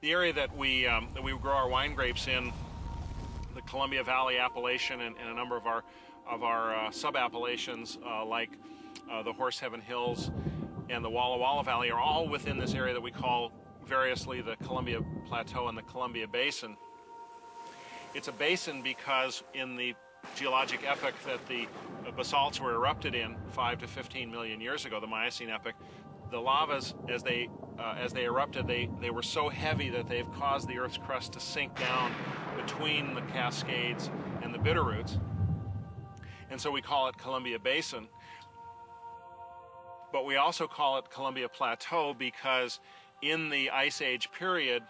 The area that we grow our wine grapes in, the Columbia Valley Appellation, and a number of our sub-appellations like the Horse Heaven Hills and the Walla Walla Valley are all within this area that we call variously the Columbia Plateau and the Columbia Basin. It's a basin because in the geologic epoch that the basalts were erupted in 5 to 15 million years ago, the Miocene epoch, the lavas, as they erupted, they were so heavy that they've caused the Earth's crust to sink down between the Cascades and the Bitterroots. And so we call it Columbia Basin. But we also call it Columbia Plateau because in the Ice Age period,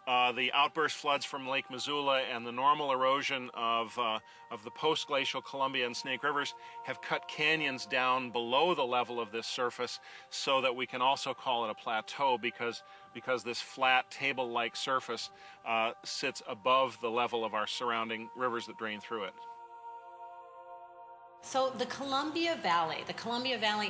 the outburst floods from Lake Missoula and the normal erosion of the post-glacial Columbia and Snake Rivers have cut canyons down below the level of this surface, so that we can also call it a plateau because this flat table-like surface sits above the level of our surrounding rivers that drain through it. So the Columbia Valley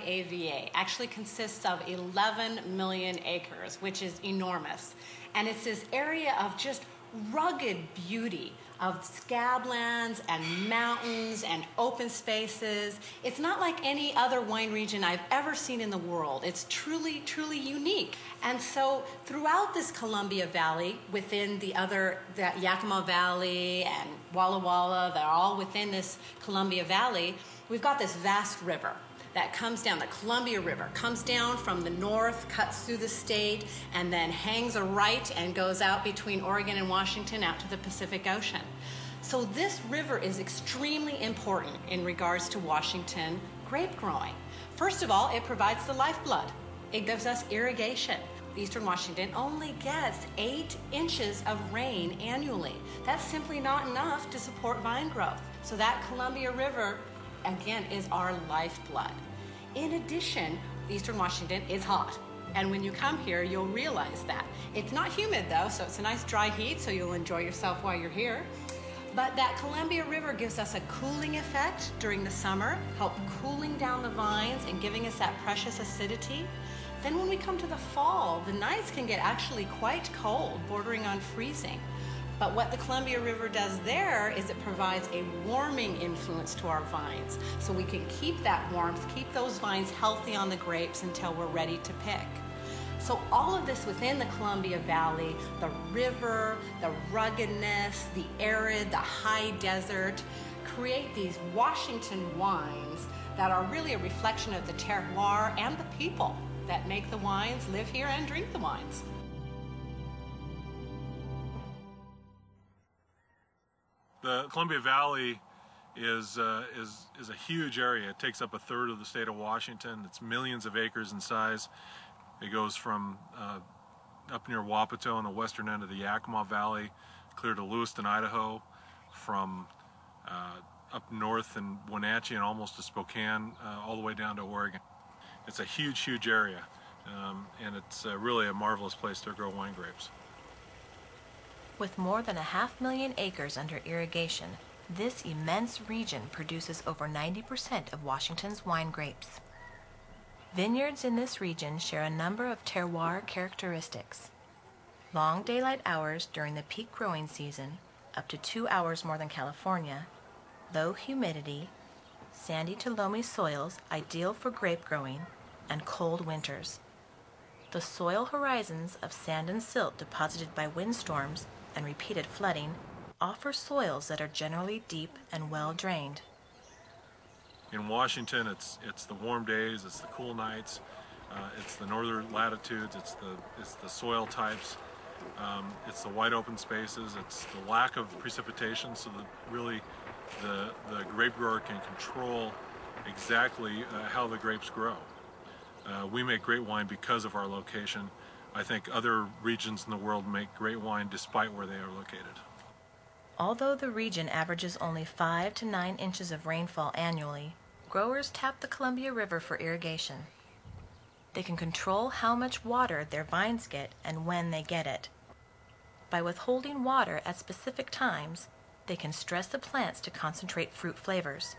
AVA, actually consists of 11 million acres, which is enormous. And it's this area of just rugged beauty, of scablands and mountains and open spaces. It's not like any other wine region I've ever seen in the world. It's truly, truly unique. And so throughout this Columbia Valley, within the Yakima Valley and Walla Walla, they're all within this Columbia Valley, we've got this vast river that comes down. The Columbia River comes down from the north, cuts through the state, and then hangs a right and goes out between Oregon and Washington out to the Pacific Ocean. So this river is extremely important in regards to Washington grape growing. First of all, it provides the lifeblood. It gives us irrigation. Eastern Washington only gets 8 inches of rain annually. That's simply not enough to support vine growth. So that Columbia River, again, is our lifeblood. In addition, Eastern Washington is hot. And when you come here, you'll realize that. It's not humid though, so it's a nice dry heat, so you'll enjoy yourself while you're here. But that Columbia River gives us a cooling effect during the summer, help cooling down the vines and giving us that precious acidity. Then when we come to the fall, the nights can get actually quite cold, bordering on freezing. But what the Columbia River does there is it provides a warming influence to our vines. So we can keep that warmth, keep those vines healthy on the grapes until we're ready to pick. So all of this within the Columbia Valley, the river, the ruggedness, the arid, the high desert, create these Washington wines that are really a reflection of the terroir and the people that make the wines, live here and drink the wines. The Columbia Valley is a huge area. It takes up a third of the state of Washington. It's millions of acres in size. It goes from up near Wapato on the western end of the Yakima Valley, clear to Lewiston, Idaho, from up north in Wenatchee and almost to Spokane, all the way down to Oregon. It's a huge, huge area, and it's really a marvelous place to grow wine grapes. With more than 500,000 acres under irrigation, this immense region produces over 90% of Washington's wine grapes. Vineyards in this region share a number of terroir characteristics. Long daylight hours during the peak growing season, up to 2 hours more than California, low humidity, sandy to loamy soils ideal for grape growing, and cold winters. The soil horizons of sand and silt deposited by windstorms and repeated flooding offer soils that are generally deep and well drained. In Washington, it's the warm days, it's the cool nights, it's the northern latitudes, it's the soil types, it's the wide open spaces, it's the lack of precipitation, so that really the grape grower can control exactly how the grapes grow. We make great wine because of our location. I think other regions in the world make great wine despite where they are located. Although the region averages only 5 to 9 inches of rainfall annually, growers tap the Columbia River for irrigation. They can control how much water their vines get and when they get it. By withholding water at specific times, they can stress the plants to concentrate fruit flavors.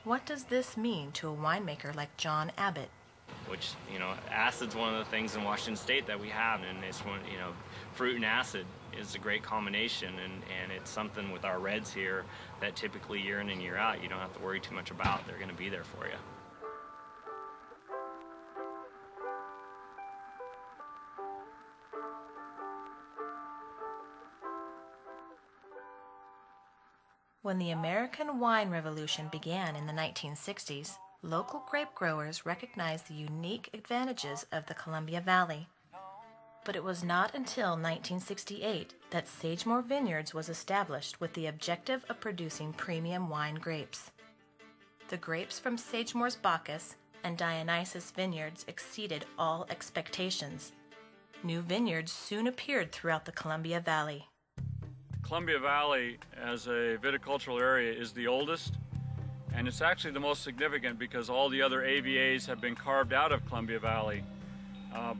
What does this mean to a winemaker like John Abbott? which, you know, acid's one of the things in Washington State that we have, and it's one, you know, fruit and acid is a great combination, and it's something with our reds here that typically year in and year out you don't have to worry too much about. They're going to be there for you. When the American wine revolution began in the 1960s, local grape growers recognized the unique advantages of the Columbia Valley. But it was not until 1968 that Sagemore Vineyards was established with the objective of producing premium wine grapes. The grapes from Sagemore's Bacchus and Dionysus vineyards exceeded all expectations. New vineyards soon appeared throughout the Columbia Valley. Columbia Valley as a viticultural area is the oldest, and it's actually the most significant because all the other AVAs have been carved out of Columbia Valley.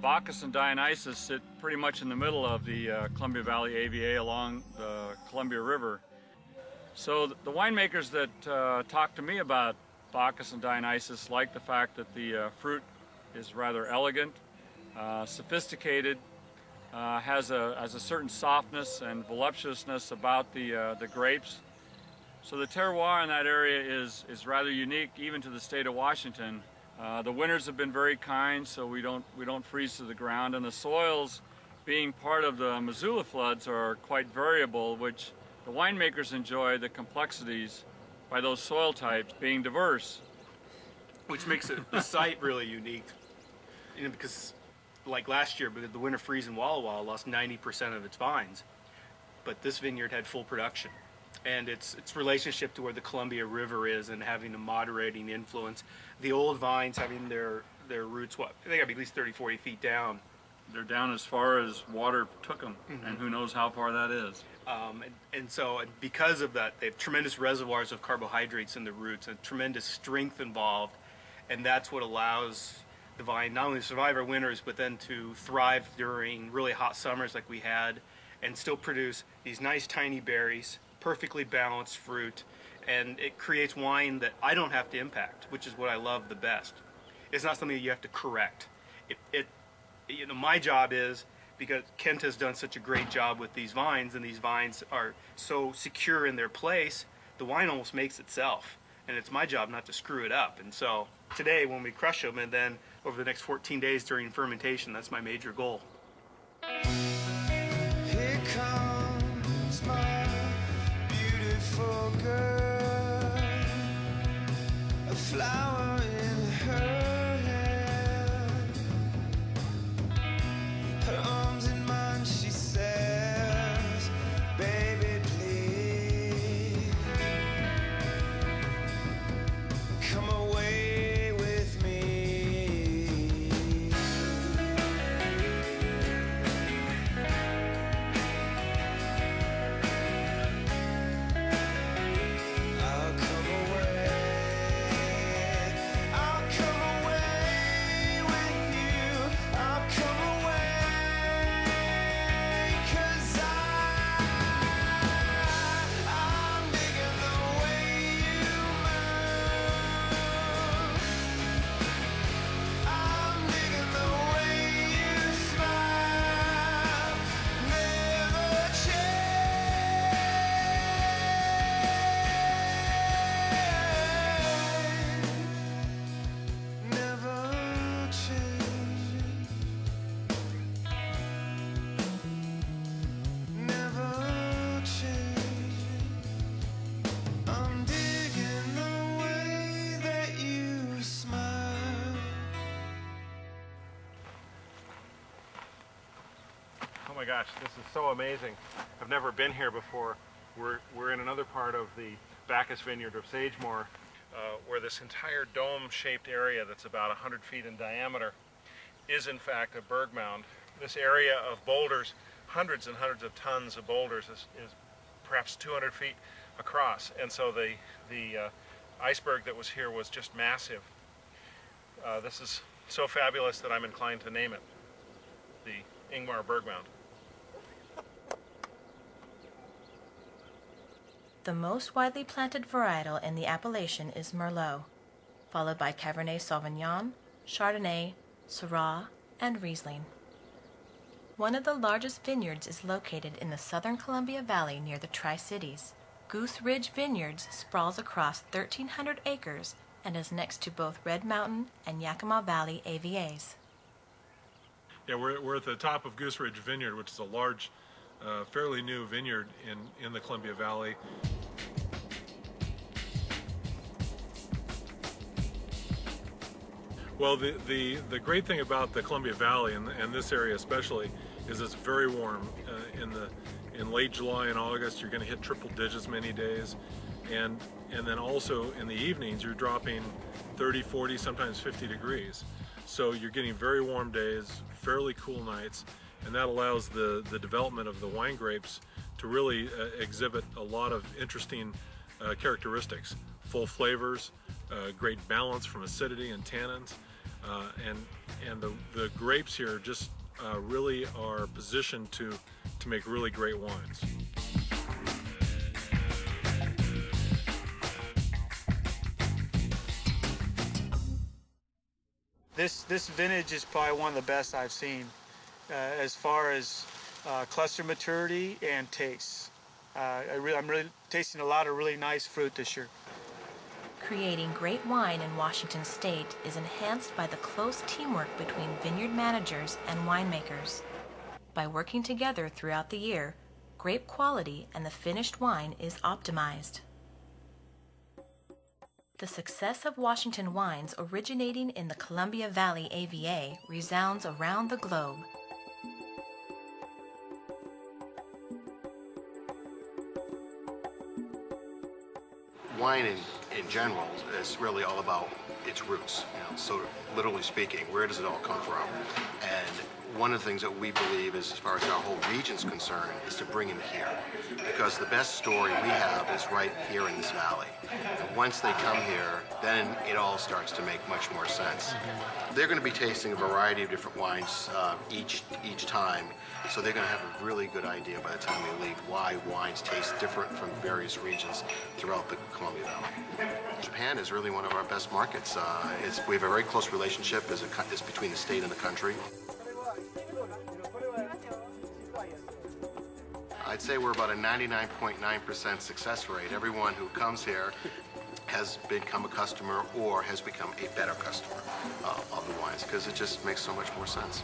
Bacchus and Dionysus sit pretty much in the middle of the Columbia Valley AVA along the Columbia River. So the winemakers that talk to me about Bacchus and Dionysus like the fact that the fruit is rather elegant, sophisticated, has a certain softness and voluptuousness about the grapes. So the terroir in that area is rather unique even to the state of Washington. The winters have been very kind, so we don't freeze to the ground, and the soils, being part of the Missoula floods, are quite variable, which the winemakers enjoy the complexities by those soil types being diverse. Which makes the site really unique, you know, because like last year, the winter freeze in Walla Walla lost 90% of its vines, but this vineyard had full production. And its relationship to where the Columbia River is and having a moderating influence. The old vines having their roots, they got to be at least 30, 40 feet down. They're down as far as water took them, and who knows how far that is. And because of that, they have tremendous reservoirs of carbohydrates in the roots and tremendous strength involved, and that's what allows the vine not only to survive our winters, but then to thrive during really hot summers like we had, and still produce these nice tiny berries, perfectly balanced fruit, and it creates wine that I don't have to impact, which is what I love the best. It's not something that you have to correct. You know, my job is, because Kent has done such a great job with these vines, and these vines are so secure in their place, the wine almost makes itself, and it's my job not to screw it up. And so today, when we crush them, and then over the next 14 days during fermentation, that's my major goal. Here comes my beautiful girl, a flower in her hand, her arms in mine, she says, baby, please come away with me. I'll come away with you. I'll come away, 'cause I'm digging the way you move. I'm digging the way you smile, never change, never change, never change. I'm digging the way that you smile. Oh my gosh, this is so amazing. I've never been here before. We're in another part of the Bacchus Vineyard of Sagemore, where this entire dome-shaped area that's about 100 feet in diameter is in fact a berg mound. This area of boulders, hundreds and hundreds of tons of boulders, is perhaps 200 feet across. And so the iceberg that was here was just massive. This is so fabulous that I'm inclined to name it the Ingmar Berg Mound. The most widely planted varietal in the appellation is Merlot, followed by Cabernet Sauvignon, Chardonnay, Syrah, and Riesling. One of the largest vineyards is located in the southern Columbia Valley near the Tri-Cities. Goose Ridge Vineyards sprawls across 1,300 acres and is next to both Red Mountain and Yakima Valley AVAs. Yeah, we're at the top of Goose Ridge Vineyard, which is a large, fairly new vineyard in the Columbia Valley. Well, the great thing about the Columbia Valley and this area especially is it's very warm. In late July and August, you're going to hit triple digits many days, and then also in the evenings you're dropping 30, 40, sometimes 50 degrees. So you're getting very warm days, fairly cool nights, and that allows the development of the wine grapes to really exhibit a lot of interesting characteristics. Full flavors, great balance from acidity and tannins, and the grapes here just really are positioned to make really great wines. This vintage is probably one of the best I've seen as far as cluster maturity and taste. I'm really tasting a lot of really nice fruit this year. Creating great wine in Washington State is enhanced by the close teamwork between vineyard managers and winemakers. By working together throughout the year, grape quality and the finished wine is optimized. The success of Washington wines originating in the Columbia Valley AVA resounds around the globe. Wine in general is really all about its roots. So literally speaking, where does it all come from? And one of the things that we believe is, as far as our whole region's concerned, is to bring them here. Because the best story we have is right here in this valley. And once they come here, then it all starts to make much more sense. They're going to be tasting a variety of different wines each time, so they're going to have a really good idea by the time they leave why wines taste different from various regions throughout the Columbia Valley. Japan is really one of our best markets. We have a very close relationship as between the state and the country. I'd say we're about a 99.9% success rate. Everyone who comes here has become a customer or has become a better customer of the wines, because it just makes so much more sense.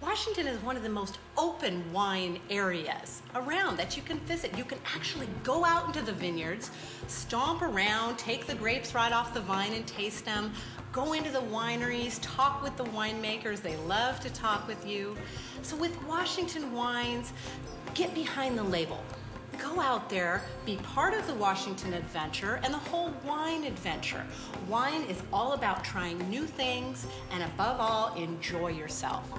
Washington is one of the most open wine areas around that you can visit. You can actually go out into the vineyards, stomp around, take the grapes right off the vine and taste them, go into the wineries, talk with the winemakers. They love to talk with you. So with Washington Wines, get behind the label. Go out there, be part of the Washington adventure and the whole wine adventure. Wine is all about trying new things and above all, enjoy yourself.